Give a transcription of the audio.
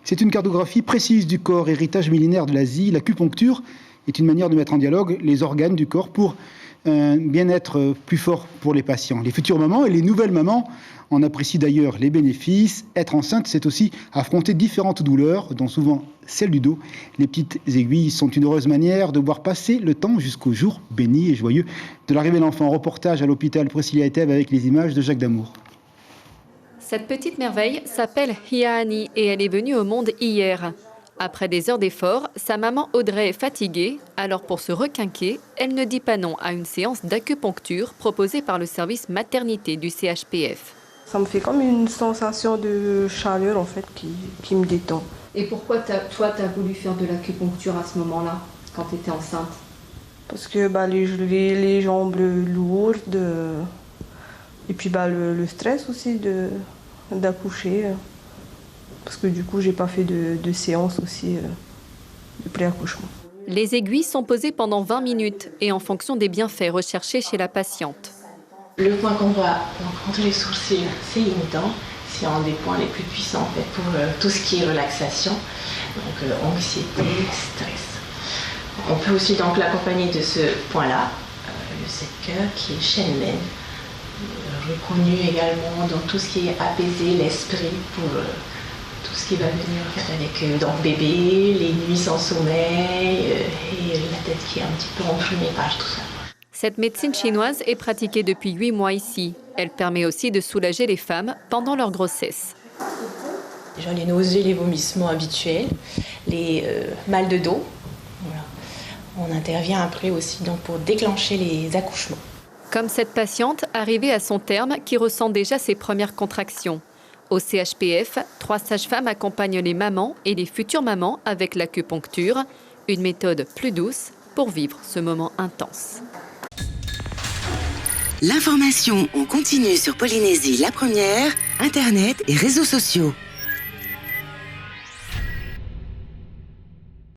C'est une cartographie précise du corps, héritage millénaire de l'Asie. L'acupuncture est une manière de mettre en dialogue les organes du corps pour un bien-être plus fort pour les patients. Les futures mamans et les nouvelles mamans en apprécient d'ailleurs les bénéfices. Être enceinte, c'est aussi affronter différentes douleurs, dont souvent celle du dos. Les petites aiguilles sont une heureuse manière de voir passer le temps jusqu'au jour béni et joyeux de l'arrivée de l'enfant. Reportage à l'hôpital Priscilla et Thèbes avec les images de Jacques Damour. Cette petite merveille s'appelle Hiani et elle est venue au monde hier. Après des heures d'effort, sa maman Audrey est fatiguée, alors pour se requinquer, elle ne dit pas non à une séance d'acupuncture proposée par le service maternité du CHPF. Ça me fait comme une sensation de chaleur en fait qui me détend. Et pourquoi toi tu as voulu faire de l'acupuncture à ce moment-là, quand tu étais enceinte? Parce que les jambes lourdes et puis le stress aussi d'accoucher. Parce que du coup, j'ai pas fait de séance aussi de pré-accouchement. Les aiguilles sont posées pendant 20 minutes et en fonction des bienfaits recherchés chez la patiente. Le point qu'on voit entre les sourcils, c'est une dent. C'est un des points les plus puissants en fait, pour tout ce qui est relaxation, donc anxiété, stress. On peut aussi donc l'accompagner de ce point-là, le 7 cœurs qui est Shenmen, reconnu également dans tout ce qui est apaiser l'esprit pour tout ce qui va venir en fait, avec donc bébé, les nuits sans sommeil et la tête qui est un petit peu enrhumée par tout ça. Cette médecine chinoise est pratiquée depuis 8 mois ici. Elle permet aussi de soulager les femmes pendant leur grossesse. Déjà les nausées, les vomissements habituels, les mal de dos. Voilà. On intervient après aussi donc, pour déclencher les accouchements. Comme cette patiente arrivée à son terme qui ressent déjà ses premières contractions. Au CHPF, 3 sages-femmes accompagnent les mamans et les futures mamans avec l'acupuncture, une méthode plus douce pour vivre ce moment intense. L'information en continu sur Polynésie la première, Internet et réseaux sociaux.